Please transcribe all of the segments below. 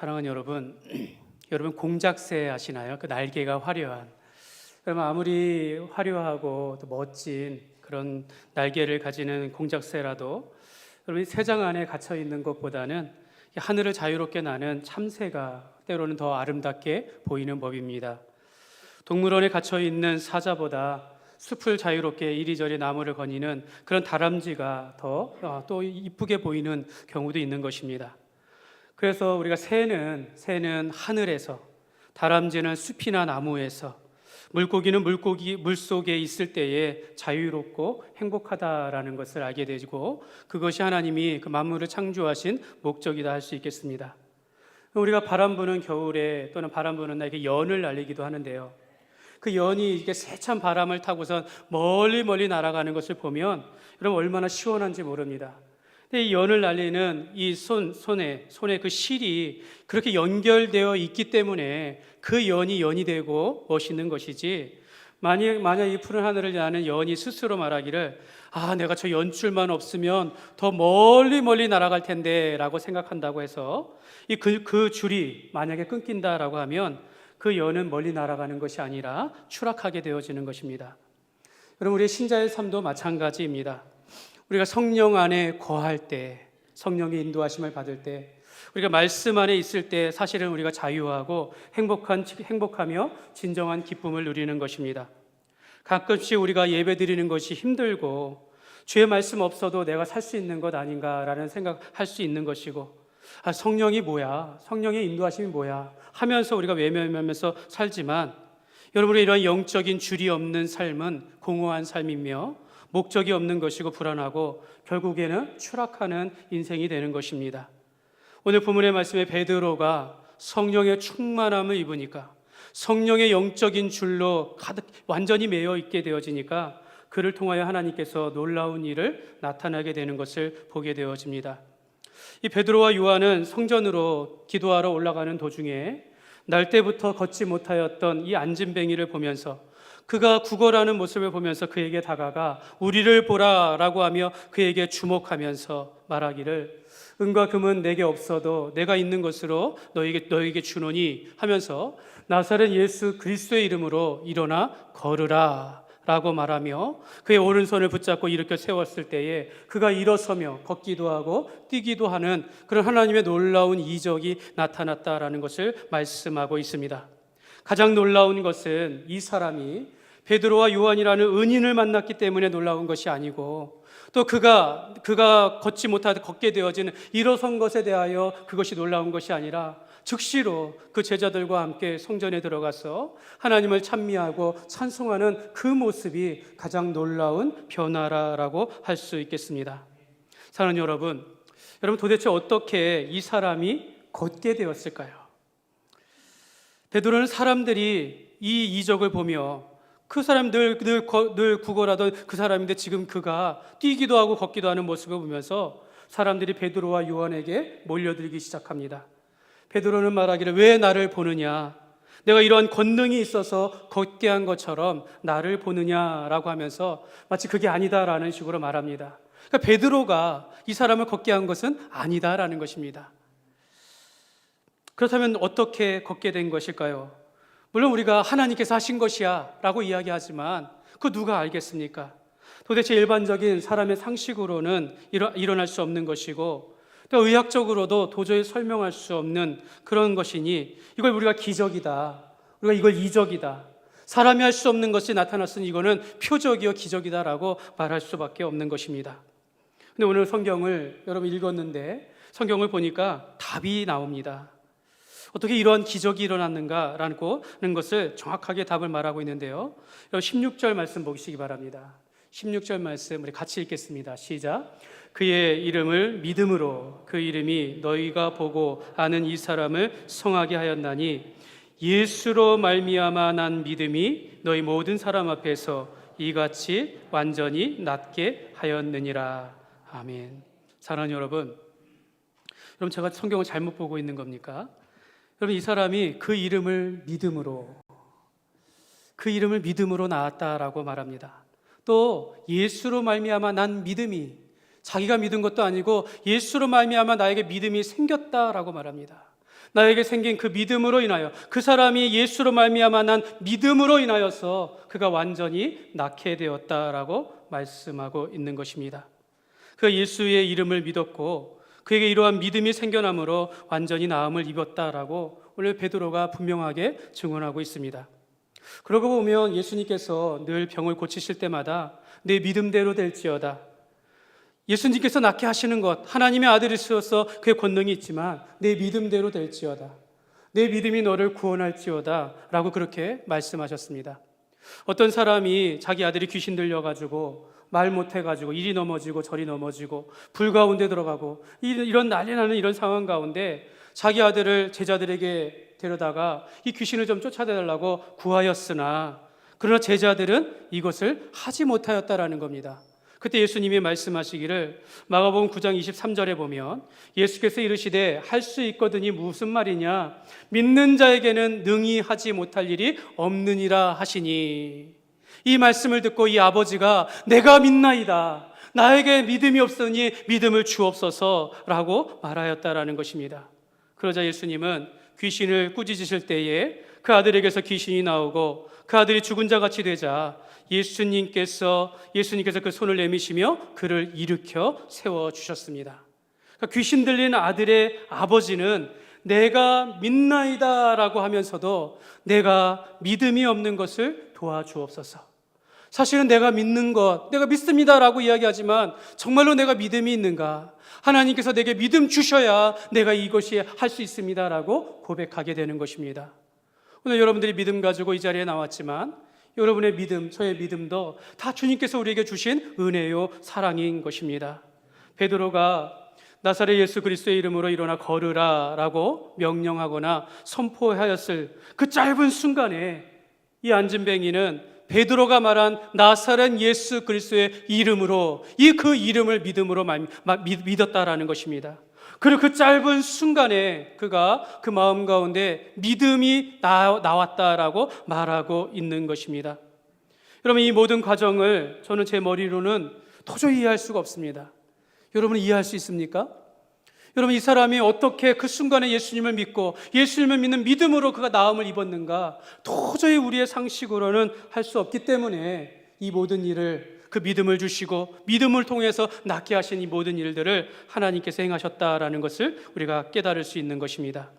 사랑하는 여러분, 여러분 공작새 아시나요? 그 날개가 화려한. 그러면 아무리 화려하고 또 멋진 그런 날개를 가지는 공작새라도 여러분이 새장 안에 갇혀 있는 것보다는 하늘을 자유롭게 나는 참새가 때로는 더 아름답게 보이는 법입니다. 동물원에 갇혀 있는 사자보다 숲을 자유롭게 이리저리 나무를 거니는 그런 다람쥐가 더 또 이쁘게 보이는 경우도 있는 것입니다. 그래서 우리가 새는 하늘에서, 다람쥐는 숲이나 나무에서, 물고기는 물 속에 있을 때에 자유롭고 행복하다라는 것을 알게 되고, 그것이 하나님이 그 만물을 창조하신 목적이다 할 수 있겠습니다. 우리가 바람 부는 겨울에 또는 바람 부는 날에 연을 날리기도 하는데요. 그 연이 이렇게 세찬 바람을 타고선 멀리 날아가는 것을 보면 여러분 얼마나 시원한지 모릅니다. 근데 이 연을 날리는 이 손에 그 실이 그렇게 연결되어 있기 때문에 그 연이 되고 멋있는 것이지, 만약 이 푸른 하늘을 나는 연이 스스로 말하기를 내가 저 연줄만 없으면 더 멀리 날아갈 텐데 라고 생각한다고 해서 그 줄이 만약에 끊긴다라고 하면 그 연은 멀리 날아가는 것이 아니라 추락하게 되어지는 것입니다. 여러분, 우리의 신자의 삶도 마찬가지입니다. 우리가 성령 안에 거할 때, 성령의 인도하심을 받을 때, 우리가 말씀 안에 있을 때 사실은 우리가 자유하고 행복하며 진정한 기쁨을 누리는 것입니다. 가끔씩 우리가 예배 드리는 것이 힘들고 주의 말씀 없어도 내가 살 수 있는 것 아닌가라는 생각할 수 있는 것이고, 성령이 뭐야? 성령의 인도하심이 뭐야? 하면서 우리가 외면하면서 살지만, 여러분의 이런 영적인 줄이 없는 삶은 공허한 삶이며 목적이 없는 것이고 불안하고 결국에는 추락하는 인생이 되는 것입니다. 오늘 본문의 말씀에 베드로가 성령의 충만함을 입으니까, 성령의 영적인 줄로 가득 완전히 매여 있게 되어지니까 그를 통하여 하나님께서 놀라운 일을 나타나게 되는 것을 보게 되어집니다. 이 베드로와 요한은 성전으로 기도하러 올라가는 도중에 날 때부터 걷지 못하였던 이 안진뱅이를 보면서, 그가 구걸하는 모습을 보면서 그에게 다가가 우리를 보라라고 하며 그에게 주목하면서 말하기를 은과 금은 내게 없어도 내가 있는 것으로 너에게 주노니 하면서 나사렛 예수 그리스도의 이름으로 일어나 걸으라 라고 말하며 그의 오른손을 붙잡고 일으켜 세웠을 때에 그가 일어서며 걷기도 하고 뛰기도 하는 그런 하나님의 놀라운 이적이 나타났다라는 것을 말씀하고 있습니다. 가장 놀라운 것은 이 사람이 베드로와 요한이라는 은인을 만났기 때문에 놀라운 것이 아니고, 또 그가 걷지 못하게 걷게 되어지는 일어선 것에 대하여 그것이 놀라운 것이 아니라 즉시로 그 제자들과 함께 성전에 들어가서 하나님을 찬미하고 찬송하는 그 모습이 가장 놀라운 변화라고 할 수 있겠습니다. 사랑하는 여러분 도대체 어떻게 이 사람이 걷게 되었을까요? 베드로는 사람들이 이 이적을 보며 그 사람 늘 구걸하던 그 사람인데 지금 그가 뛰기도 하고 걷기도 하는 모습을 보면서 사람들이 베드로와 요한에게 몰려들기 시작합니다. 베드로는 말하기를 왜 나를 보느냐? 내가 이러한 권능이 있어서 걷게 한 것처럼 나를 보느냐라고 하면서 마치 그게 아니다라는 식으로 말합니다. 그러니까 베드로가 이 사람을 걷게 한 것은 아니다라는 것입니다. 그렇다면 어떻게 걷게 된 것일까요? 물론 우리가 하나님께서 하신 것이야 라고 이야기하지만 그 누가 알겠습니까? 도대체 일반적인 사람의 상식으로는 일어날 수 없는 것이고, 또 의학적으로도 도저히 설명할 수 없는 그런 것이니 이걸 우리가 기적이다, 우리가 이걸 이적이다, 사람이 할 수 없는 것이 나타났으니 이거는 표적이요 기적이다라고 말할 수밖에 없는 것입니다. 근데 오늘 성경을 여러분 읽었는데 성경을 보니까 답이 나옵니다. 어떻게 이러한 기적이 일어났는가라는 것을 정확하게 답을 말하고 있는데요. 16절 말씀 보시기 바랍니다. 16절 말씀 우리 같이 읽겠습니다. 시작. 그의 이름을 믿음으로 그 이름이 너희가 보고 아는 이 사람을 성하게 하였나니 예수로 말미암아 난 믿음이 너희 모든 사람 앞에서 이같이 완전히 낫게 하였느니라. 아멘. 사랑하는 여러분 제가 성경을 잘못 보고 있는 겁니까? 여러분 이 사람이 그 이름을 믿음으로 낳았다라고 말합니다. 또 예수로 말미암아 난 믿음이, 자기가 믿은 것도 아니고 예수로 말미암아 나에게 믿음이 생겼다라고 말합니다. 나에게 생긴 그 믿음으로 인하여, 그 사람이 예수로 말미암아 난 믿음으로 인하여서 그가 완전히 낫게 되었다라고 말씀하고 있는 것입니다. 그 예수의 이름을 믿었고 그에게 이러한 믿음이 생겨남으로 완전히 나음을 입었다라고 오늘 베드로가 분명하게 증언하고 있습니다. 그러고 보면 예수님께서 늘 병을 고치실 때마다 내 믿음대로 될지어다, 예수님께서 낫게 하시는 것, 하나님의 아들이시로서 그의 권능이 있지만 내 믿음대로 될지어다, 내 믿음이 너를 구원할지어다 라고 그렇게 말씀하셨습니다. 어떤 사람이 자기 아들이 귀신 들려가지고 말 못해가지고 이리 넘어지고 저리 넘어지고 불 가운데 들어가고 이런 난리 나는 이런 상황 가운데 자기 아들을 제자들에게 데려다가 이 귀신을 좀 쫓아내달라고 구하였으나 그러나 제자들은 이것을 하지 못하였다라는 겁니다. 그때 예수님이 말씀하시기를 마가복음 9장 23절에 보면 예수께서 이르시되 할 수 있거든이 무슨 말이냐, 믿는 자에게는 능히 하지 못할 일이 없느니라 하시니, 이 말씀을 듣고 이 아버지가 내가 믿나이다, 나에게 믿음이 없으니 믿음을 주옵소서라고 말하였다라는 것입니다. 그러자 예수님은 귀신을 꾸짖으실 때에 그 아들에게서 귀신이 나오고 그 아들이 죽은 자같이 되자 예수님께서 그 손을 내미시며 그를 일으켜 세워주셨습니다. 그러니까 귀신 들린 아들의 아버지는 내가 믿나이다 라고 하면서도 내가 믿음이 없는 것을 도와주옵소서. 사실은 내가 믿는 것, 내가 믿습니다 라고 이야기하지만 정말로 내가 믿음이 있는가? 하나님께서 내게 믿음 주셔야 내가 이것이 할 수 있습니다 라고 고백하게 되는 것입니다. 오늘 여러분들이 믿음 가지고 이 자리에 나왔지만 여러분의 믿음, 저의 믿음도 다 주님께서 우리에게 주신 은혜요 사랑인 것입니다. 베드로가 나사렛 예수 그리스도의 이름으로 일어나 걸으라 라고 명령하거나 선포하였을 그 짧은 순간에 이 안진뱅이는 베드로가 말한 나사렛 예수 그리스도의 이름으로 그 이름을 믿음으로 믿었다라는 것입니다. 그리고 그 짧은 순간에 그가 그 마음 가운데 믿음이 나왔다라고 말하고 있는 것입니다. 여러분, 이 모든 과정을 저는 제 머리로는 도저히 이해할 수가 없습니다. 여러분은 이해할 수 있습니까? 여러분, 이 사람이 어떻게 그 순간에 예수님을 믿고 예수님을 믿는 믿음으로 그가 나음을 입었는가, 도저히 우리의 상식으로는 할 수 없기 때문에 이 모든 일을, 그 믿음을 주시고 믿음을 통해서 낫게 하신 이 모든 일들을 하나님께서 행하셨다라는 것을 우리가 깨달을 수 있는 것입니다.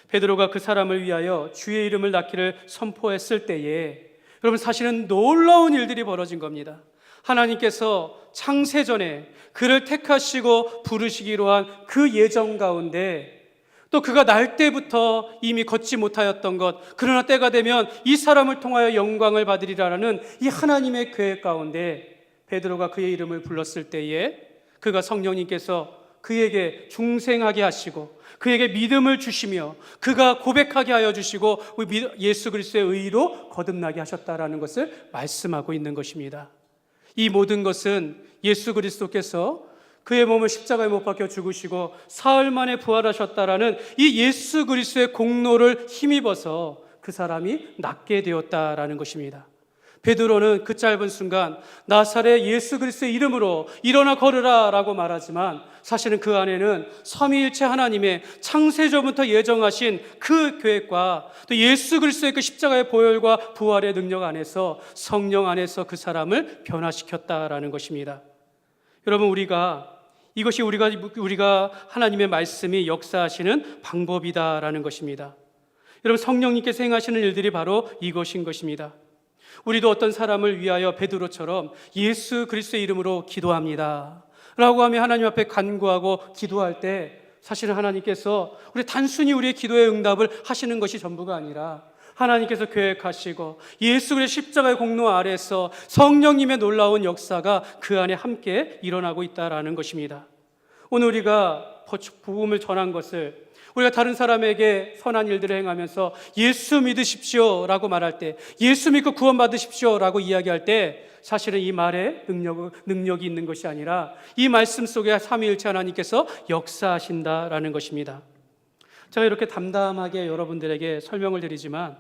베드로가 그 사람을 위하여 주의 이름을 낳기를 선포했을 때에 여러분, 사실은 놀라운 일들이 벌어진 겁니다. 하나님께서 창세전에 그를 택하시고 부르시기로 한 그 예정 가운데 또 그가 날 때부터 이미 걷지 못하였던 것, 그러나 때가 되면 이 사람을 통하여 영광을 받으리라는 이 하나님의 계획 가운데 베드로가 그의 이름을 불렀을 때에 그가 성령님께서 그에게 중생하게 하시고 그에게 믿음을 주시며 그가 고백하게 하여 주시고 예수 그리스도의 의로 거듭나게 하셨다라는 것을 말씀하고 있는 것입니다. 이 모든 것은 예수 그리스도께서 그의 몸을 십자가에 못 박혀 죽으시고 사흘 만에 부활하셨다라는 이 예수 그리스도의 공로를 힘입어서 그 사람이 낫게 되었다라는 것입니다. 베드로는 그 짧은 순간 나사렛 예수 그리스도의 이름으로 일어나 걸으라 라고 말하지만 사실은 그 안에는 삼위일체 하나님의 창세전부터 예정하신 그 계획과 또 예수 그리스도의 그 십자가의 보혈과 부활의 능력 안에서 성령 안에서 그 사람을 변화시켰다라는 것입니다. 여러분, 이것이 우리가 하나님의 말씀이 역사하시는 방법이다라는 것입니다. 여러분, 성령님께서 행하시는 일들이 바로 이것인 것입니다. 우리도 어떤 사람을 위하여 베드로처럼 예수 그리스도의 이름으로 기도합니다 라고 하며 하나님 앞에 간구하고 기도할 때 사실은 하나님께서 단순히 우리의 기도의 응답을 하시는 것이 전부가 아니라 하나님께서 계획하시고 예수 그리스도의 십자가의 공로 아래서 성령님의 놀라운 역사가 그 안에 함께 일어나고 있다라는 것입니다. 오늘 우리가 복음을 전한 것을 우리가 다른 사람에게 선한 일들을 행하면서 예수 믿으십시오 라고 말할 때, 예수 믿고 구원 받으십시오 라고 이야기할 때 사실은 이 말에 능력이 있는 것이 아니라 이 말씀 속에 삼위일체 하나님께서 역사하신다라는 것입니다. 제가 이렇게 담담하게 여러분들에게 설명을 드리지만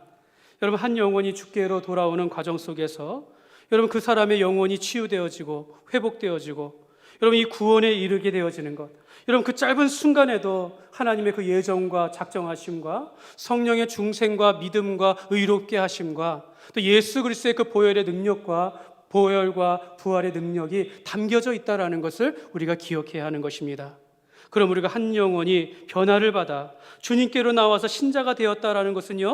여러분, 한 영혼이 주께로 돌아오는 과정 속에서 여러분 그 사람의 영혼이 치유되어지고 회복되어지고 여러분, 이 구원에 이르게 되어지는 것, 여러분 그 짧은 순간에도 하나님의 그 예정과 작정하심과 성령의 중생과 믿음과 의롭게 하심과 또 예수 그리스도의 그 보혈의 능력과 보혈과 부활의 능력이 담겨져 있다는 것을 우리가 기억해야 하는 것입니다. 그럼 우리가 한 영혼이 변화를 받아 주님께로 나와서 신자가 되었다라는 것은요,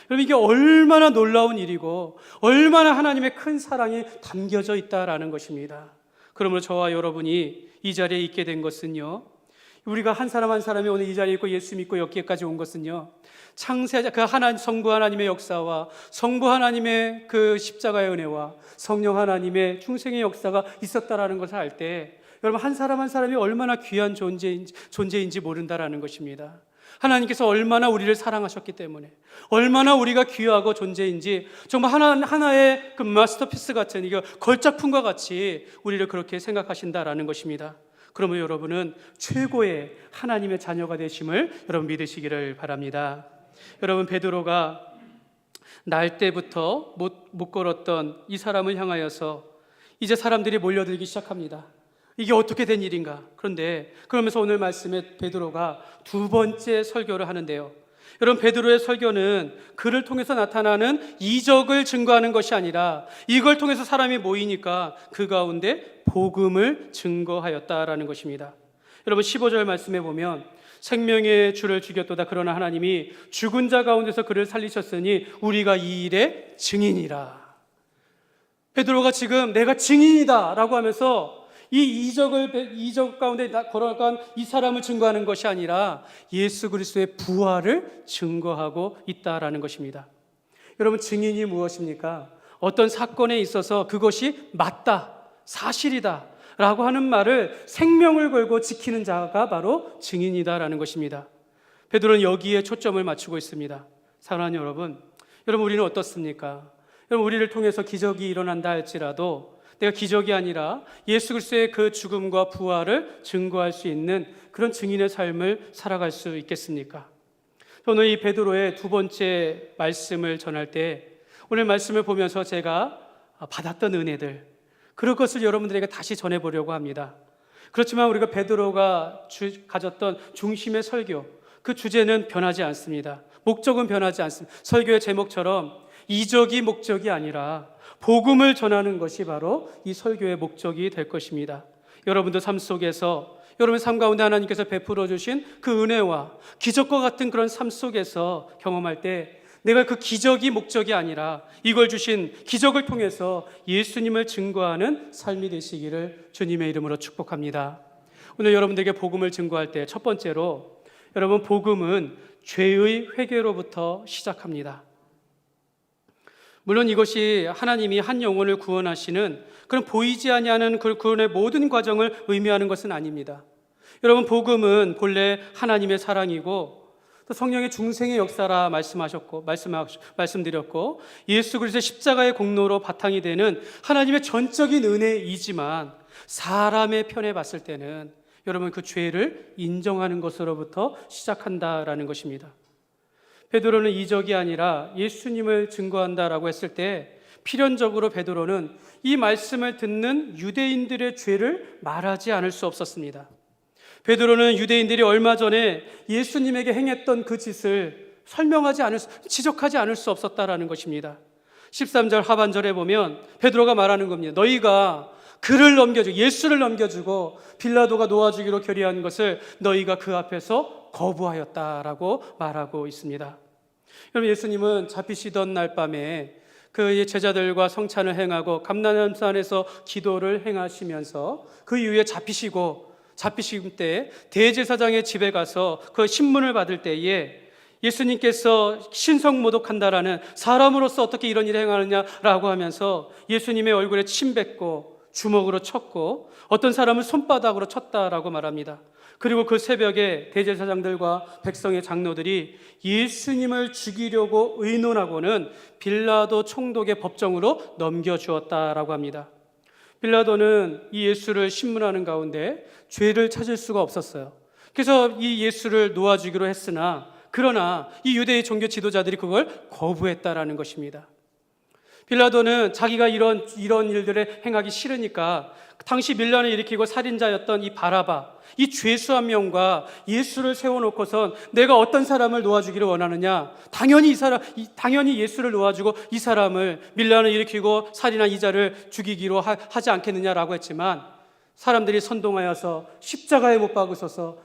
여러분 이게 얼마나 놀라운 일이고 얼마나 하나님의 큰 사랑이 담겨져 있다라는 것입니다. 그러므로 저와 여러분이 이 자리에 있게 된 것은요, 우리가 한 사람 한 사람이 오늘 이 자리에 있고 예수 믿고 여기까지 온 것은요, 창세자 그 하나님, 성부 하나님의 역사와 성부 하나님의 그 십자가의 은혜와 성령 하나님의 중생의 역사가 있었다라는 것을 알 때, 여러분 한 사람 한 사람이 얼마나 귀한 존재인지 모른다라는 것입니다. 하나님께서 얼마나 우리를 사랑하셨기 때문에, 얼마나 우리가 귀하고 존재인지 정말 하나의 그 마스터피스 같은 이거 걸작품과 같이 우리를 그렇게 생각하신다라는 것입니다. 그러면 여러분은 최고의 하나님의 자녀가 되심을 여러분 믿으시기를 바랍니다. 여러분, 베드로가 날 때부터 못 걸었던 이 사람을 향하여서 이제 사람들이 몰려들기 시작합니다. 이게 어떻게 된 일인가? 그런데 그러면서 오늘 말씀에 베드로가 두 번째 설교를 하는데요, 여러분 베드로의 설교는 그를 통해서 나타나는 이적을 증거하는 것이 아니라 이걸 통해서 사람이 모이니까 그 가운데 복음을 증거하였다라는 것입니다. 여러분 15절 말씀에 보면 생명의 주를 죽였도다 그러나 하나님이 죽은 자 가운데서 그를 살리셨으니 우리가 이 일의 증인이라. 베드로가 지금 내가 증인이다 라고 하면서 이 이적 가운데 걸어간 이 사람을 증거하는 것이 아니라 예수 그리스도의 부활을 증거하고 있다라는 것입니다. 여러분, 증인이 무엇입니까? 어떤 사건에 있어서 그것이 맞다, 사실이다 라고 하는 말을 생명을 걸고 지키는 자가 바로 증인이다라는 것입니다. 베드로는 여기에 초점을 맞추고 있습니다. 사랑하는 여러분, 우리는 어떻습니까? 여러분, 우리를 통해서 기적이 일어난다 할지라도 내가 기적이 아니라 예수 그리스도의 그 죽음과 부활을 증거할 수 있는 그런 증인의 삶을 살아갈 수 있겠습니까? 저는 이 베드로의 두 번째 말씀을 전할 때 오늘 말씀을 보면서 제가 받았던 은혜들, 그런 것을 여러분들에게 다시 전해보려고 합니다. 그렇지만 우리가 베드로가 가졌던 중심의 설교, 그 주제는 변하지 않습니다. 목적은 변하지 않습니다. 설교의 제목처럼 이적이 목적이 아니라 복음을 전하는 것이 바로 이 설교의 목적이 될 것입니다. 여러분도 삶 속에서, 여러분 삶 가운데 하나님께서 베풀어 주신 그 은혜와 기적과 같은 그런 삶 속에서 경험할 때 내가 그 기적이 목적이 아니라 이걸 주신 기적을 통해서 예수님을 증거하는 삶이 되시기를 주님의 이름으로 축복합니다. 오늘 여러분들에게 복음을 증거할 때 첫 번째로, 여러분 복음은 죄의 회개로부터 시작합니다. 물론 이것이 하나님이 한 영혼을 구원하시는 그런 보이지 아니하는 그 구원의 모든 과정을 의미하는 것은 아닙니다. 여러분, 복음은 본래 하나님의 사랑이고 또 성령의 중생의 역사라 말씀드렸고 예수 그리스도의 십자가의 공로로 바탕이 되는 하나님의 전적인 은혜이지만 사람의 편에 봤을 때는 여러분 그 죄를 인정하는 것으로부터 시작한다라는 것입니다. 베드로는 이적이 아니라 예수님을 증거한다라고 했을 때 필연적으로 베드로는 이 말씀을 듣는 유대인들의 죄를 말하지 않을 수 없었습니다. 베드로는 유대인들이 얼마 전에 예수님에게 행했던 그 짓을 지적하지 않을 수 없었다라는 것입니다. 13절 하반절에 보면 베드로가 말하는 겁니다. 너희가 그를 넘겨주고 예수를 넘겨주고 빌라도가 놓아주기로 결의한 것을 너희가 그 앞에서 거부하였다라고 말하고 있습니다. 여러분, 예수님은 잡히시던 날 밤에 그 제자들과 성찬을 행하고 감람산에서 기도를 행하시면서 그 이후에 잡히실 때 대제사장의 집에 가서 그 신문을 받을 때에 예수님께서 신성모독한다라는, 사람으로서 어떻게 이런 일을 행하느냐라고 하면서 예수님의 얼굴에 침 뱉고 주먹으로 쳤고 어떤 사람을 손바닥으로 쳤다라고 말합니다. 그리고 그 새벽에 대제사장들과 백성의 장로들이 예수님을 죽이려고 의논하고는 빌라도 총독의 법정으로 넘겨주었다라고 합니다. 빌라도는 이 예수를 신문하는 가운데 죄를 찾을 수가 없었어요. 그래서 이 예수를 놓아주기로 했으나 그러나 이 유대의 종교 지도자들이 그걸 거부했다라는 것입니다. 빌라도는 자기가 이런 일들을 행하기 싫으니까 당시 밀란을 일으키고 살인자였던 이 바라바, 이 죄수 한 명과 예수를 세워놓고선 내가 어떤 사람을 놓아주기를 원하느냐? 당연히 예수를 놓아주고 이 사람을 밀란을 일으키고 살인한 이자를 죽이기로 하지 않겠느냐라고 했지만, 사람들이 선동하여서 십자가에 못 박으소서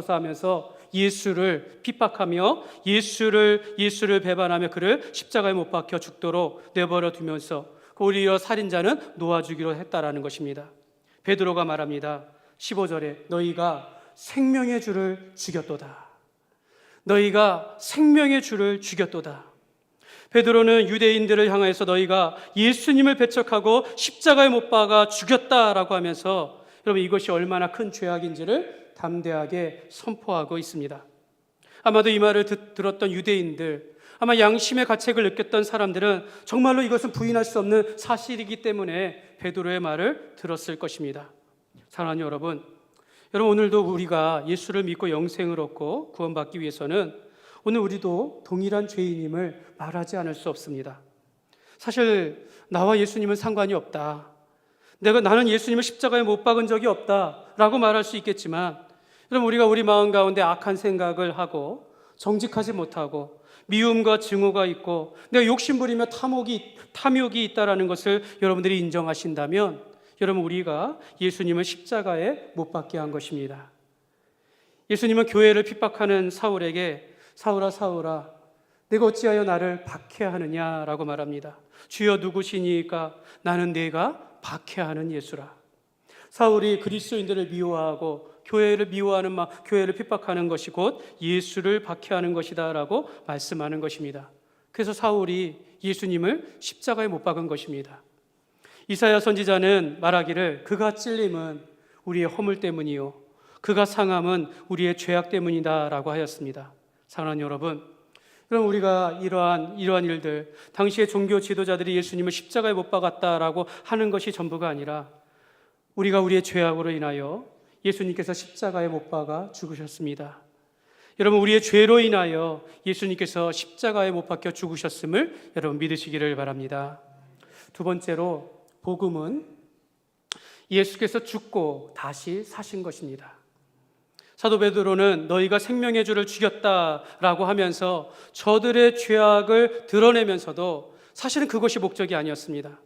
하면서 예수를 핍박하며 예수를 배반하며 그를 십자가에 못 박혀 죽도록 내버려 두면서 오히려 살인자는 놓아주기로 했다라는 것입니다. 베드로가 말합니다. 15절에 너희가 생명의 주를 죽였도다. 너희가 생명의 주를 죽였도다. 베드로는 유대인들을 향해서 너희가 예수님을 배척하고 십자가에 못 박아 죽였다라고 하면서 여러분 이것이 얼마나 큰 죄악인지를 담대하게 선포하고 있습니다. 아마도 이 말을 들었던 유대인들, 아마 양심의 가책을 느꼈던 사람들은 정말로 이것은 부인할 수 없는 사실이기 때문에 베드로의 말을 들었을 것입니다. 사랑하는 여러분, 오늘도 우리가 예수를 믿고 영생을 얻고 구원받기 위해서는 오늘 우리도 동일한 죄인임을 말하지 않을 수 없습니다. 사실 나와 예수님은 상관이 없다, 나는 예수님을 십자가에 못 박은 적이 없다라고 말할 수 있겠지만, 여러분 우리가 우리 마음 가운데 악한 생각을 하고 정직하지 못하고 미움과 증오가 있고 내가 욕심부리며 탐욕이 있다라는 것을 여러분들이 인정하신다면, 여러분 우리가 예수님을 십자가에 못 박게 한 것입니다. 예수님은 교회를 핍박하는 사울에게 사울아 사울아 내가 어찌하여 나를 박해하느냐라고 말합니다. 주여 누구시니까? 나는 내가 박해하는 예수라. 사울이 그리스도인들을 미워하고 교회를 핍박하는 것이 곧 예수를 박해하는 것이다 라고 말씀하는 것입니다. 그래서 사울이 예수님을 십자가에 못 박은 것입니다. 이사야 선지자는 말하기를 그가 찔림은 우리의 허물 때문이요 그가 상함은 우리의 죄악 때문이다 라고 하였습니다. 사랑하는 여러분, 그럼 우리가 이러한 일들, 당시의 종교 지도자들이 예수님을 십자가에 못 박았다라고 하는 것이 전부가 아니라 우리가 우리의 죄악으로 인하여 예수님께서 십자가에 못 박아 죽으셨습니다. 여러분 우리의 죄로 인하여 예수님께서 십자가에 못 박혀 죽으셨음을 여러분 믿으시기를 바랍니다. 두 번째로 복음은 예수께서 죽고 다시 사신 것입니다. 사도 베드로는 너희가 생명의 주를 죽였다라고 하면서 저들의 죄악을 드러내면서도 사실은 그것이 목적이 아니었습니다.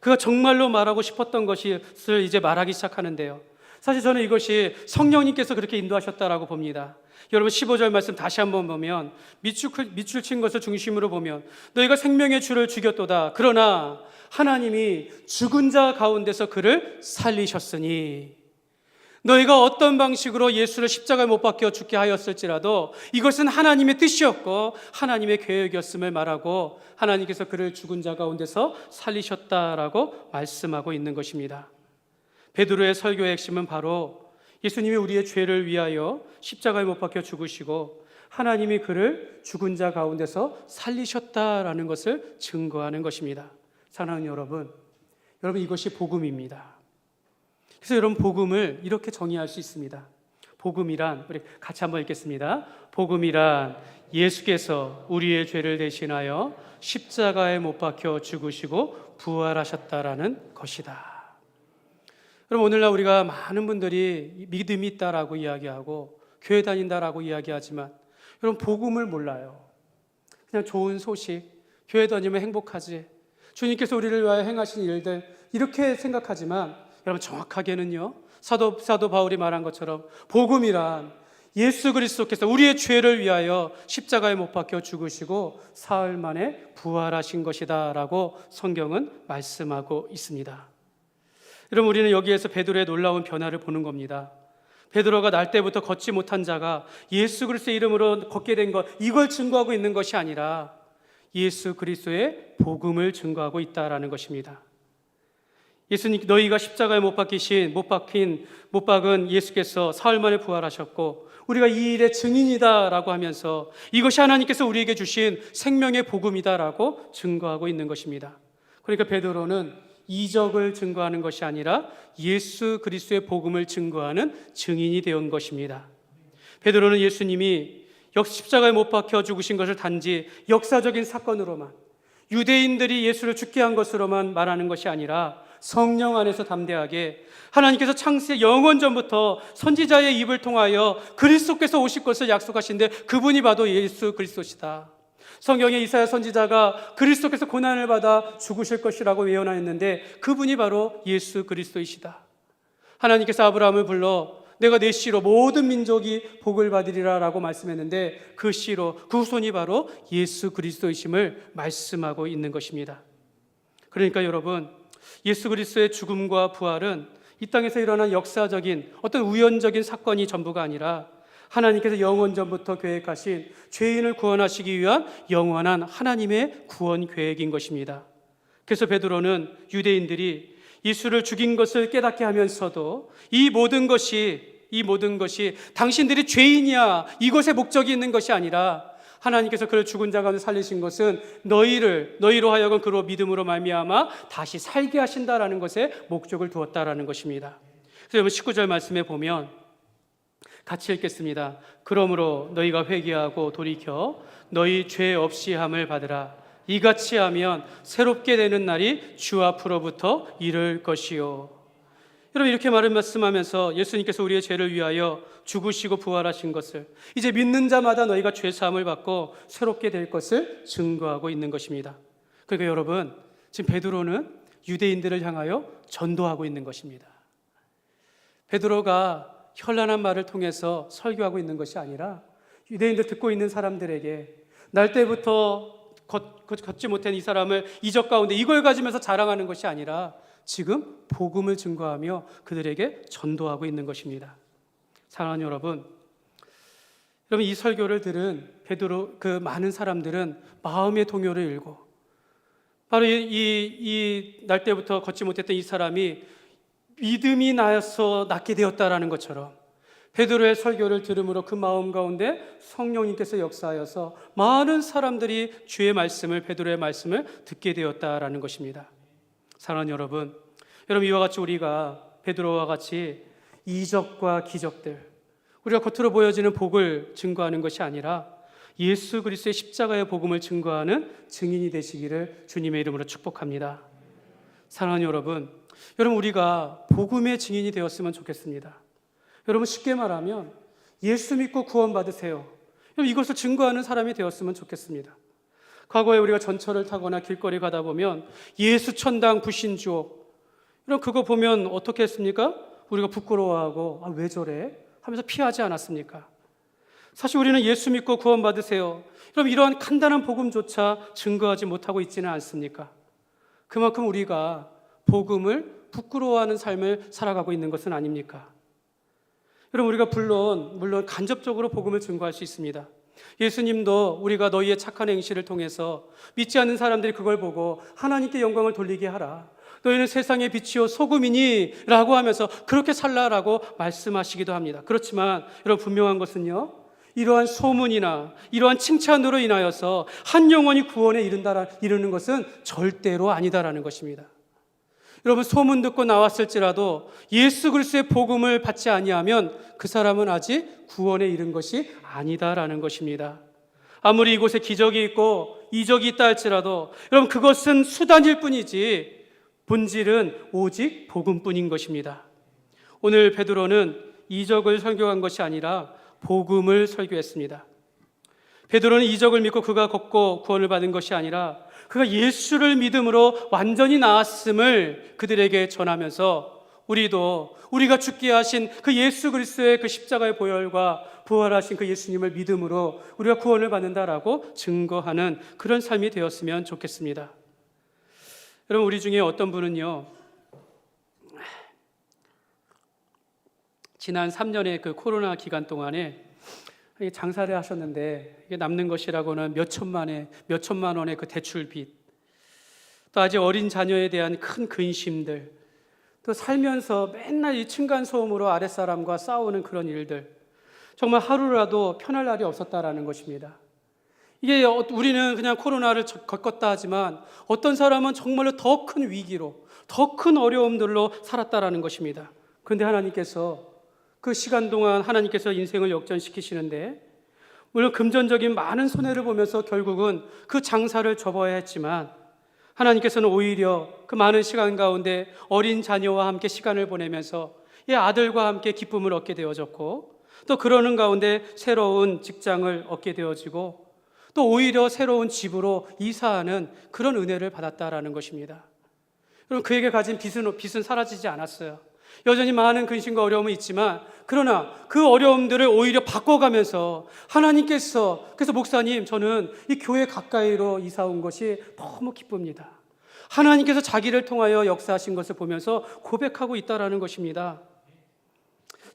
그가 정말로 말하고 싶었던 것을 이제 말하기 시작하는데요. 사실 저는 이것이 성령님께서 그렇게 인도하셨다라고 봅니다. 여러분 15절 말씀 다시 한번 보면 밑줄 친 것을 중심으로 보면 너희가 생명의 주를 죽였도다. 그러나 하나님이 죽은 자 가운데서 그를 살리셨으니, 너희가 어떤 방식으로 예수를 십자가에 못 박혀 죽게 하였을지라도 이것은 하나님의 뜻이었고 하나님의 계획이었음을 말하고 하나님께서 그를 죽은 자 가운데서 살리셨다라고 말씀하고 있는 것입니다. 베드로의 설교의 핵심은 바로 예수님이 우리의 죄를 위하여 십자가에 못 박혀 죽으시고 하나님이 그를 죽은 자 가운데서 살리셨다라는 것을 증거하는 것입니다. 사랑하는 여러분 이것이 복음입니다. 그래서 여러분 복음을 이렇게 정의할 수 있습니다. 복음이란, 우리 같이 한번 읽겠습니다. 복음이란 예수께서 우리의 죄를 대신하여 십자가에 못 박혀 죽으시고 부활하셨다라는 것이다. 그럼 오늘날 우리가 많은 분들이 믿음이 있다라고 이야기하고 교회 다닌다라고 이야기하지만 여러분 복음을 몰라요. 그냥 좋은 소식, 교회 다니면 행복하지, 주님께서 우리를 위하여 행하신 일들 이렇게 생각하지만 여러분 정확하게는요, 사도 바울이 말한 것처럼 복음이란 예수 그리스도께서 우리의 죄를 위하여 십자가에 못 박혀 죽으시고 사흘 만에 부활하신 것이다 라고 성경은 말씀하고 있습니다. 여러분 우리는 여기에서 베드로의 놀라운 변화를 보는 겁니다. 베드로가 날 때부터 걷지 못한 자가 예수 그리스도의 이름으로 걷게 된 것, 이걸 증거하고 있는 것이 아니라 예수 그리스도의 복음을 증거하고 있다라는 것입니다. 예수님, 너희가 십자가에 못 박은 예수께서 사흘 만에 부활하셨고 우리가 이 일의 증인이다라고 하면서 이것이 하나님께서 우리에게 주신 생명의 복음이다라고 증거하고 있는 것입니다. 그러니까 베드로는 이적을 증거하는 것이 아니라 예수 그리스도의 복음을 증거하는 증인이 되온 것입니다. 베드로는 예수님이 십자가에 못 박혀 죽으신 것을 단지 역사적인 사건으로만, 유대인들이 예수를 죽게 한 것으로만 말하는 것이 아니라 성령 안에서 담대하게 하나님께서 창세 영원 전부터 선지자의 입을 통하여 그리스도께서 오실 것을 약속하신데 그분이 바로 예수 그리스도시다. 성경의 이사야 선지자가 그리스도께서 고난을 받아 죽으실 것이라고 예언하였는데 그분이 바로 예수 그리스도이시다. 하나님께서 아브라함을 불러 내가 내 씨로 모든 민족이 복을 받으리라 라고 말씀했는데 그 씨로, 그 후손이 바로 예수 그리스도이심을 말씀하고 있는 것입니다. 그러니까 여러분, 예수 그리스도의 죽음과 부활은 이 땅에서 일어난 역사적인 어떤 우연적인 사건이 전부가 아니라 하나님께서 영원 전부터 계획하신 죄인을 구원하시기 위한 영원한 하나님의 구원 계획인 것입니다. 그래서 베드로는 유대인들이 예수를 죽인 것을 깨닫게 하면서도 이 모든 것이 당신들이 죄인이야 이것의 목적이 있는 것이 아니라 하나님께서 그를 죽은 자 가운데 살리신 것은 너희로 하여금 그로 믿음으로 말미암아 다시 살게 하신다라는 것에 목적을 두었다라는 것입니다. 그래서 여러분 19절 말씀에 보면 같이 읽겠습니다. 그러므로 너희가 회개하고 돌이켜 너희 죄 없이 함을 받으라. 이같이 하면 새롭게 되는 날이 주 앞으로부터 이를 것이요. 여러분 이렇게 말씀하면서 예수님께서 우리의 죄를 위하여 죽으시고 부활하신 것을 이제 믿는 자마다 너희가 죄 사함을 받고 새롭게 될 것을 증거하고 있는 것입니다. 그러니까 여러분 지금 베드로는 유대인들을 향하여 전도하고 있는 것입니다. 베드로가 현란한 말을 통해서 설교하고 있는 것이 아니라 유대인들 듣고 있는 사람들에게 날 때부터 걷지 못한 이 사람을 이적 가운데 이걸 가지면서 자랑하는 것이 아니라 지금 복음을 증거하며 그들에게 전도하고 있는 것입니다. 사랑하는 여러분 이 설교를 들은 베드로 그 많은 사람들은 마음의 동요를 읽고 바로 이 날 때부터 걷지 못했던 이 사람이 믿음이 나서 낫게 되었다라는 것처럼 베드로의 설교를 들음으로 그 마음 가운데 성령님께서 역사하여서 많은 사람들이 주의 말씀을 베드로의 말씀을 듣게 되었다라는 것입니다. 사랑하는 여러분 이와 같이 우리가 베드로와 같이 이적과 기적들 우리가 겉으로 보여지는 복을 증거하는 것이 아니라 예수 그리스도의 십자가의 복음을 증거하는 증인이 되시기를 주님의 이름으로 축복합니다. 사랑하는 여러분 우리가 복음의 증인이 되었으면 좋겠습니다. 여러분 쉽게 말하면 예수 믿고 구원받으세요. 이것을 증거하는 사람이 되었으면 좋겠습니다. 과거에 우리가 전철을 타거나 길거리 가다 보면 예수 천당 불신주옥 그거 보면 어떻게 했습니까? 우리가 부끄러워하고 왜 저래? 하면서 피하지 않았습니까? 사실 우리는 예수 믿고 구원받으세요. 그럼 이러한 간단한 복음조차 증거하지 못하고 있지는 않습니까? 그만큼 우리가 복음을 부끄러워하는 삶을 살아가고 있는 것은 아닙니까? 여러분 우리가 물론 간접적으로 복음을 증거할 수 있습니다. 예수님도 우리가 너희의 착한 행실을 통해서 믿지 않는 사람들이 그걸 보고 하나님께 영광을 돌리게 하라. 너희는 세상의 빛이요 소금이니 라고 하면서 그렇게 살라라고 말씀하시기도 합니다. 그렇지만 여러분 분명한 것은요 이러한 소문이나 이러한 칭찬으로 인하여서 한 영혼이 구원에 이르는 것은 절대로 아니다라는 것입니다. 여러분 소문 듣고 나왔을지라도 예수 그리스도의 복음을 받지 아니하면 그 사람은 아직 구원에 이른 것이 아니다라는 것입니다. 아무리 이곳에 기적이 있고 이적이 있다 할지라도 여러분 그것은 수단일 뿐이지 본질은 오직 복음뿐인 것입니다. 오늘 베드로는 이적을 설교한 것이 아니라 복음을 설교했습니다. 베드로는 이적을 믿고 그가 걷고 구원을 받은 것이 아니라 그가 예수를 믿음으로 완전히 나았음을 그들에게 전하면서 우리가 죽게 하신 그 예수 그리스도의 그 십자가의 보혈과 부활하신 그 예수님을 믿음으로 우리가 구원을 받는다라고 증거하는 그런 삶이 되었으면 좋겠습니다. 여러분 우리 중에 어떤 분은요 지난 3년의 그 코로나 기간 동안에 장사를 하셨는데 이게 남는 것이라고는 몇 천만 원의 그 대출빚, 또 아직 어린 자녀에 대한 큰 근심들, 또 살면서 맨날 이 층간소음으로 아랫사람과 싸우는 그런 일들, 정말 하루라도 편할 날이 없었다라는 것입니다. 이게 우리는 그냥 코로나를 겪었다 하지만 어떤 사람은 정말로 더 큰 위기로, 더 큰 어려움들로 살았다라는 것입니다. 그런데 하나님께서 그 시간 동안 하나님께서 인생을 역전시키시는데 물론 금전적인 많은 손해를 보면서 결국은 그 장사를 접어야 했지만 하나님께서는 오히려 그 많은 시간 가운데 어린 자녀와 함께 시간을 보내면서 이 아들과 함께 기쁨을 얻게 되어졌고, 또 그러는 가운데 새로운 직장을 얻게 되어지고, 또 오히려 새로운 집으로 이사하는 그런 은혜를 받았다라는 것입니다. 그럼 그에게 가진 빚은 사라지지 않았어요. 여전히 많은 근심과 어려움은 있지만, 그러나 그 어려움들을 오히려 바꿔가면서 하나님께서, 그래서 목사님, 저는 이 교회 가까이로 이사 온 것이 너무 기쁩니다. 하나님께서 자기를 통하여 역사하신 것을 보면서 고백하고 있다라는 것입니다.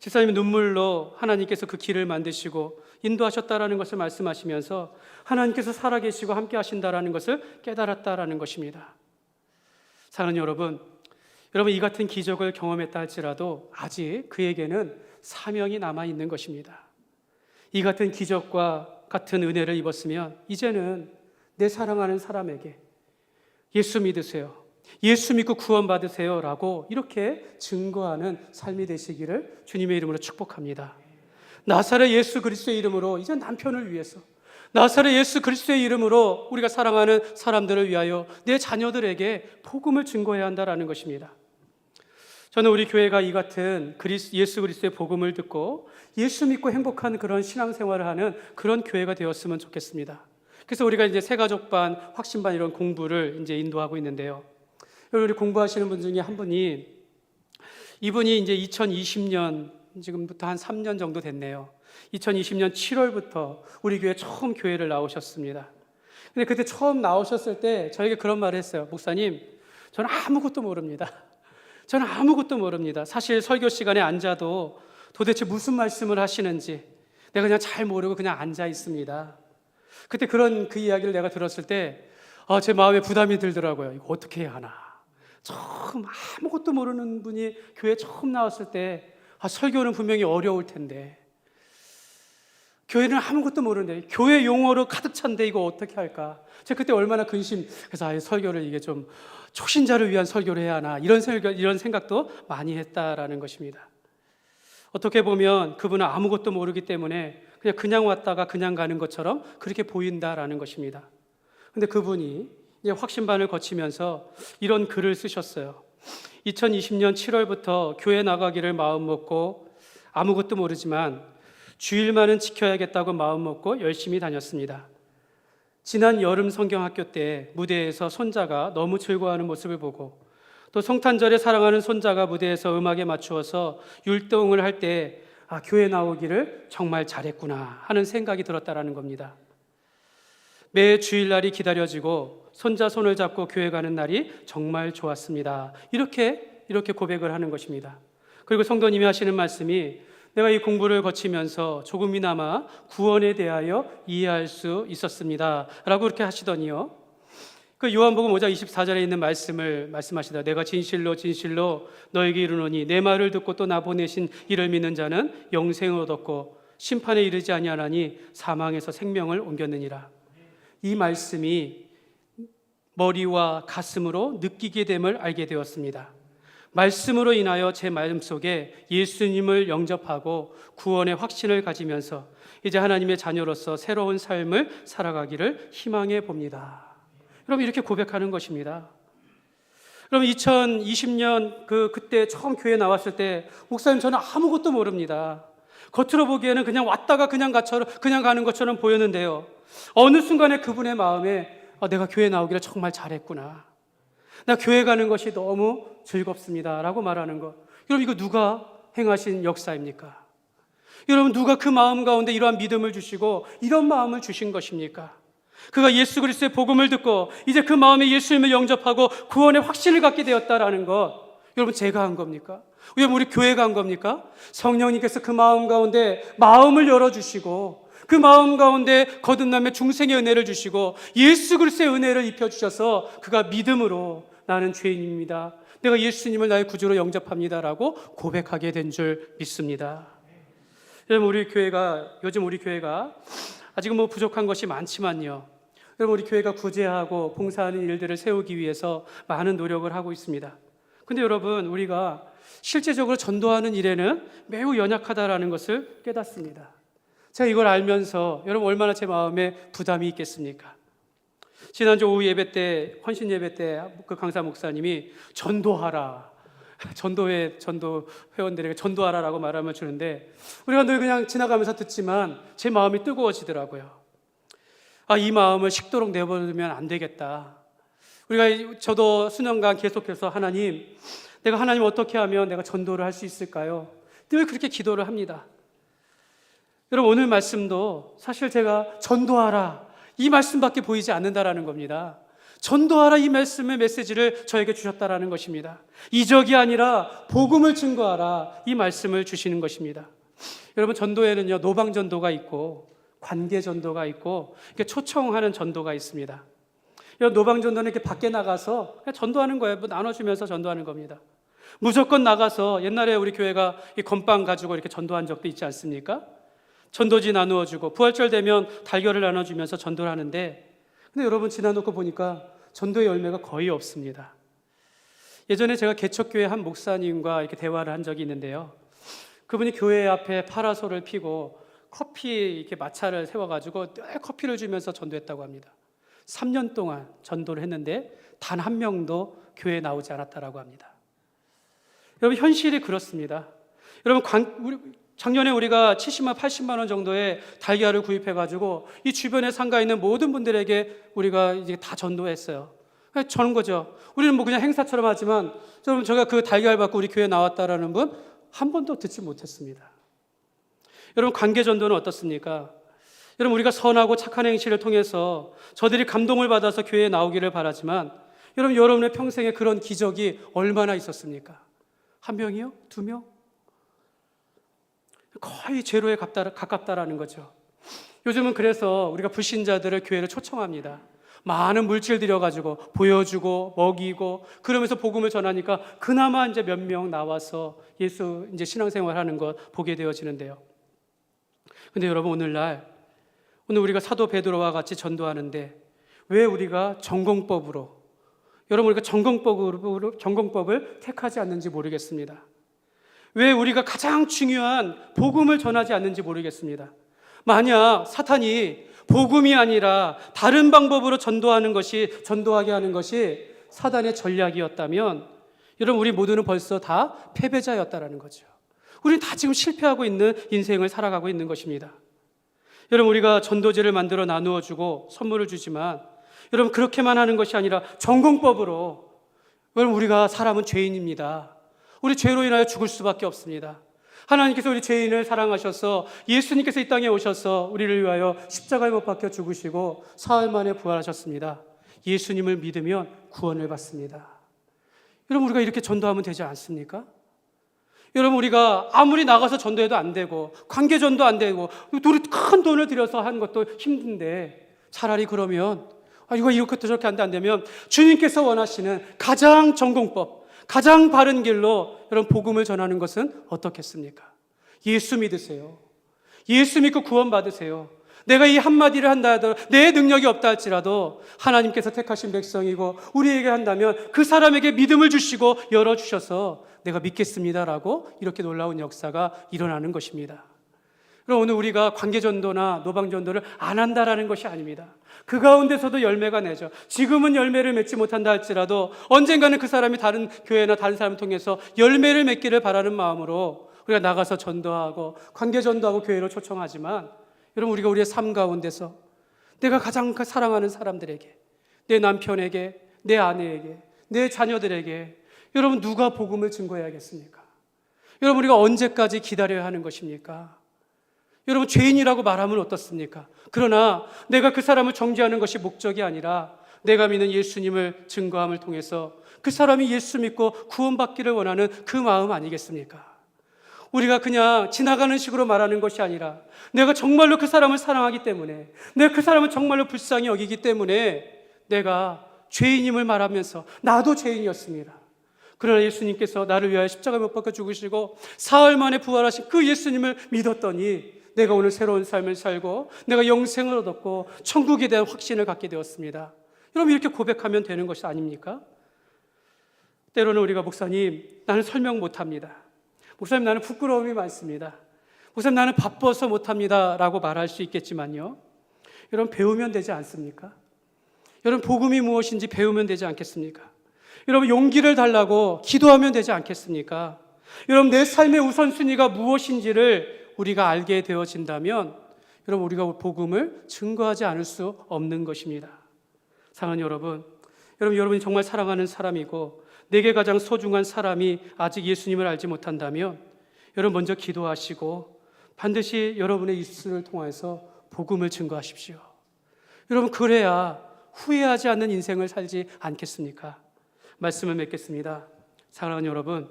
집사님이 눈물로 하나님께서 그 길을 만드시고 인도하셨다라는 것을 말씀하시면서 하나님께서 살아계시고 함께 하신다라는 것을 깨달았다라는 것입니다. 사랑하는 여러분, 이 같은 기적을 경험했다 할지라도 아직 그에게는 사명이 남아있는 것입니다. 이 같은 기적과 같은 은혜를 입었으면 이제는 내 사랑하는 사람에게 예수 믿으세요, 예수 믿고 구원받으세요 라고 이렇게 증거하는 삶이 되시기를 주님의 이름으로 축복합니다. 나사렛 예수 그리스도의 이름으로 이제 남편을 위해서, 나사렛 예수 그리스도의 이름으로 우리가 사랑하는 사람들을 위하여 내 자녀들에게 복음을 증거해야 한다는 것입니다. 저는 우리 교회가 이 같은 예수 그리스도의 복음을 듣고 예수 믿고 행복한 그런 신앙생활을 하는 그런 교회가 되었으면 좋겠습니다. 그래서 우리가 이제 새가족반, 확신반 이런 공부를 이제 인도하고 있는데요. 우리 공부하시는 분 중에 한 분이, 이분이 이제 2020년 지금부터 한 3년 정도 됐네요. 2020년 7월부터 우리 교회 처음 교회를 나오셨습니다. 근데 그때 처음 나오셨을 때 저에게 그런 말을 했어요. 목사님, 저는 아무것도 모릅니다. 저는 아무것도 모릅니다. 사실 설교 시간에 앉아도 도대체 무슨 말씀을 하시는지 내가 그냥 잘 모르고 그냥 앉아 있습니다. 그때 그 이야기를 내가 들었을 때 제 마음에 부담이 들더라고요. 이거 어떻게 해야 하나. 처음 아무것도 모르는 분이 교회 처음 나왔을 때 설교는 분명히 어려울 텐데, 교회는 아무것도 모르는데 교회 용어로 가득 찬데 이거 어떻게 할까. 제가 그때 얼마나 그래서 설교를 이게 좀 초신자를 위한 설교를 해야 하나 이런 생각도 많이 했다라는 것입니다. 어떻게 보면 그분은 아무것도 모르기 때문에 그냥 왔다가 그냥 가는 것처럼 그렇게 보인다라는 것입니다. 근데 그분이 이제 확신반을 거치면서 이런 글을 쓰셨어요. 2020년 7월부터 교회 나가기를 마음먹고 아무것도 모르지만 주일만은 지켜야겠다고 마음먹고 열심히 다녔습니다. 지난 여름 성경학교 때 무대에서 손자가 너무 즐거워하는 모습을 보고, 또 성탄절에 사랑하는 손자가 무대에서 음악에 맞추어서 율동을 할 때 교회 나오기를 정말 잘했구나 하는 생각이 들었다라는 겁니다. 매 주일날이 기다려지고 손자 손을 잡고 교회 가는 날이 정말 좋았습니다. 이렇게 고백을 하는 것입니다. 그리고 성도님이 하시는 말씀이, 내가 이 공부를 거치면서 조금이나마 구원에 대하여 이해할 수 있었습니다 라고 그렇게 하시더니요, 그 요한복음 5장 24절에 있는 말씀을 말씀하시다. 내가 진실로 진실로 너에게 이르노니 내 말을 듣고 또 나 보내신 이를 믿는 자는 영생을 얻었고 심판에 이르지 아니하나니 사망에서 생명을 옮겼느니라. 이 말씀이 머리와 가슴으로 느끼게 됨을 알게 되었습니다. 말씀으로 인하여 제 마음속에 예수님을 영접하고 구원의 확신을 가지면서 이제 하나님의 자녀로서 새로운 삶을 살아가기를 희망해 봅니다. 여러분, 이렇게 고백하는 것입니다. 그럼 2020년 그때 처음 교회 나왔을 때, 목사님 저는 아무것도 모릅니다. 겉으로 보기에는 그냥 왔다가 그냥 가는 것처럼 보였는데요, 어느 순간에 그분의 마음에 내가 교회 나오기를 정말 잘했구나, 나 교회 가는 것이 너무 즐겁습니다 라고 말하는 것. 여러분, 이거 누가 행하신 역사입니까? 여러분, 누가 그 마음 가운데 이러한 믿음을 주시고 이런 마음을 주신 것입니까? 그가 예수 그리스도의 복음을 듣고 이제 그 마음에 예수님을 영접하고 구원의 확신을 갖게 되었다라는 것, 여러분 제가 한 겁니까? 여러분, 우리 교회가 한 겁니까? 성령님께서 그 마음 가운데 마음을 열어주시고 그 마음 가운데 거듭남의 중생의 은혜를 주시고 예수 그리스도의 은혜를 입혀주셔서 그가 믿음으로 나는 죄인입니다, 내가 예수님을 나의 구주로 영접합니다라고 고백하게 된 줄 믿습니다. 여러분, 요즘 우리 교회가 아직은 부족한 것이 많지만요, 여러분, 우리 교회가 구제하고 봉사하는 일들을 세우기 위해서 많은 노력을 하고 있습니다. 근데 여러분, 우리가 실제적으로 전도하는 일에는 매우 연약하다라는 것을 깨닫습니다. 제가 이걸 알면서 여러분 얼마나 제 마음에 부담이 있겠습니까? 지난주 오후 예배 때, 헌신 예배 때 그 강사 목사님이 전도하라, 전도 회원들에게 전도하라라고 말하면 주는데, 우리가 늘 그냥 지나가면서 듣지만 제 마음이 뜨거워지더라고요. 이 마음을 식도록 내버려두면 안 되겠다. 저도 수년간 계속해서 하나님, 내가 하나님 어떻게 하면 내가 전도를 할 수 있을까요? 늘 그렇게 기도를 합니다. 여러분, 오늘 말씀도 사실 제가 전도하라 이 말씀밖에 보이지 않는다라는 겁니다. 전도하라 이 말씀의 메시지를 저에게 주셨다라는 것입니다. 이적이 아니라 복음을 증거하라 이 말씀을 주시는 것입니다. 여러분, 전도에는요, 노방 전도가 있고 관계 전도가 있고 이렇게 초청하는 전도가 있습니다. 노방 전도는 이렇게 밖에 나가서 그냥 전도하는 거예요. 나눠주면서 전도하는 겁니다. 무조건 나가서, 옛날에 우리 교회가 이 건빵 가지고 이렇게 전도한 적도 있지 않습니까? 전도지 나누어주고 부활절 되면 달걀을 나눠주면서 전도를 하는데, 근데 여러분 지나놓고 보니까 전도의 열매가 거의 없습니다. 예전에 제가 개척교회 한 목사님과 이렇게 대화를 한 적이 있는데요, 그분이 교회 앞에 파라솔을 피고 커피 이렇게 마차를 세워가지고 늘 커피를 주면서 전도했다고 합니다. 3년 동안 전도를 했는데 단 한 명도 교회에 나오지 않았다라고 합니다. 여러분, 현실이 그렇습니다. 여러분, 작년에 우리가 70만, 80만 원 정도의 달걀을 구입해가지고 이 주변에 상가에 있는 모든 분들에게 우리가 이제 다 전도했어요. 저는 거죠. 우리는 그냥 행사처럼 하지만, 여러분, 제가 그 달걀 받고 우리 교회에 나왔다라는 분 한 번도 듣지 못했습니다. 여러분, 관계 전도는 어떻습니까? 여러분, 우리가 선하고 착한 행실을 통해서 저들이 감동을 받아서 교회에 나오기를 바라지만, 여러분의 평생에 그런 기적이 얼마나 있었습니까? 한 명이요? 두 명? 거의 제로에 가깝다라는 거죠. 요즘은 그래서 우리가 불신자들을 교회를 초청합니다. 많은 물질 들여가지고 보여주고 먹이고 그러면서 복음을 전하니까 그나마 이제 몇 명 나와서 예수 이제 신앙생활하는 것 보게 되어지는데요. 근데 여러분, 오늘 우리가 사도 베드로와 같이 전도하는데 왜 우리가 전공법으로, 여러분, 우리가 전공법을 택하지 않는지 모르겠습니다. 왜 우리가 가장 중요한 복음을 전하지 않는지 모르겠습니다. 만약 사탄이 복음이 아니라 다른 방법으로 전도하게 하는 것이 사단의 전략이었다면, 여러분, 우리 모두는 벌써 다 패배자였다라는 거죠. 우리는 다 지금 실패하고 있는 인생을 살아가고 있는 것입니다. 여러분, 우리가 전도제를 만들어 나누어 주고 선물을 주지만, 여러분, 그렇게만 하는 것이 아니라 전공법으로, 여러분, 우리가 사람은 죄인입니다. 우리 죄로 인하여 죽을 수밖에 없습니다. 하나님께서 우리 죄인을 사랑하셔서 예수님께서 이 땅에 오셔서 우리를 위하여 십자가에 못 박혀 죽으시고 사흘 만에 부활하셨습니다. 예수님을 믿으면 구원을 받습니다. 여러분, 우리가 이렇게 전도하면 되지 않습니까? 여러분, 우리가 아무리 나가서 전도해도 안 되고 관계 전도 안 되고 우리 큰 돈을 들여서 한 것도 힘든데, 차라리 그러면 이거 이렇게 저렇게 안 되면 주님께서 원하시는 가장 전공법, 가장 바른 길로 여러분 복음을 전하는 것은 어떻겠습니까? 예수 믿으세요. 예수 믿고 구원 받으세요. 내가 이 한마디를 한다 하더라도, 내 능력이 없다 할지라도 하나님께서 택하신 백성이고 우리에게 한다면 그 사람에게 믿음을 주시고 열어주셔서 내가 믿겠습니다라고 이렇게 놀라운 역사가 일어나는 것입니다. 그럼 오늘 우리가 관계전도나 노방전도를 안 한다라는 것이 아닙니다. 그 가운데서도 열매가 내죠. 지금은 열매를 맺지 못한다 할지라도 언젠가는 그 사람이 다른 교회나 다른 사람을 통해서 열매를 맺기를 바라는 마음으로 우리가 나가서 전도하고 관계전도하고 교회로 초청하지만, 여러분, 우리가 우리의 삶 가운데서 내가 가장 사랑하는 사람들에게, 내 남편에게, 내 아내에게, 내 자녀들에게, 여러분, 누가 복음을 증거해야겠습니까? 여러분, 우리가 언제까지 기다려야 하는 것입니까? 여러분, 죄인이라고 말하면 어떻습니까? 그러나 내가 그 사람을 정죄하는 것이 목적이 아니라 내가 믿는 예수님을 증거함을 통해서 그 사람이 예수 믿고 구원받기를 원하는 그 마음 아니겠습니까? 우리가 그냥 지나가는 식으로 말하는 것이 아니라 내가 정말로 그 사람을 사랑하기 때문에, 내가 그 사람을 정말로 불쌍히 여기기 때문에 내가 죄인임을 말하면서 나도 죄인이었습니다. 그러나 예수님께서 나를 위하여 십자가에 못 박혀 죽으시고 사흘 만에 부활하신 그 예수님을 믿었더니 내가 오늘 새로운 삶을 살고 내가 영생을 얻었고 천국에 대한 확신을 갖게 되었습니다. 여러분, 이렇게 고백하면 되는 것이 아닙니까? 때로는 우리가 목사님, 나는 설명 못합니다. 목사님, 나는 부끄러움이 많습니다. 목사님, 나는 바빠서 못합니다 라고 말할 수 있겠지만요, 여러분, 배우면 되지 않습니까? 여러분, 복음이 무엇인지 배우면 되지 않겠습니까? 여러분, 용기를 달라고 기도하면 되지 않겠습니까? 여러분, 내 삶의 우선순위가 무엇인지를 우리가 알게 되어진다면 여러분, 우리가 복음을 증거하지 않을 수 없는 것입니다. 사랑하는 여러분, 여러분이 정말 사랑하는 사람이고 내게 가장 소중한 사람이 아직 예수님을 알지 못한다면 여러분, 먼저 기도하시고 반드시 여러분의 입술을 통해서 복음을 증거하십시오. 여러분, 그래야 후회하지 않는 인생을 살지 않겠습니까? 말씀을 맺겠습니다. 사랑하는 여러분,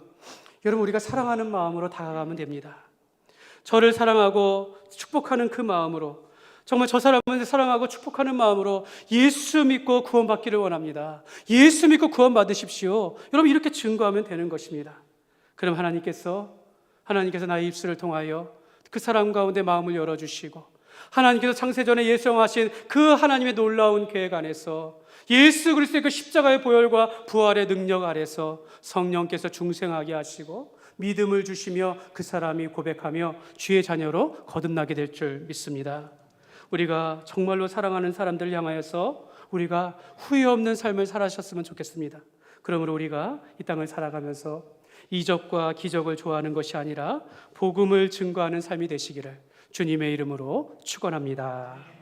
우리가 사랑하는 마음으로 다가가면 됩니다. 저를 사랑하고 축복하는 그 마음으로, 정말 저 사람을 사랑하고 축복하는 마음으로 예수 믿고 구원받기를 원합니다. 예수 믿고 구원받으십시오. 여러분, 이렇게 증거하면 되는 것입니다. 그럼 하나님께서 나의 입술을 통하여 그 사람 가운데 마음을 열어주시고, 하나님께서 창세전에 예정하신 그 하나님의 놀라운 계획 안에서 예수 그리스도의 그 십자가의 보혈과 부활의 능력 아래서 성령께서 중생하게 하시고 믿음을 주시며 그 사람이 고백하며 주의 자녀로 거듭나게 될 줄 믿습니다. 우리가 정말로 사랑하는 사람들을 향하여서 우리가 후회 없는 삶을 살아셨으면 좋겠습니다. 그러므로 우리가 이 땅을 살아가면서 이적과 기적을 좋아하는 것이 아니라 복음을 증거하는 삶이 되시기를 주님의 이름으로 축원합니다.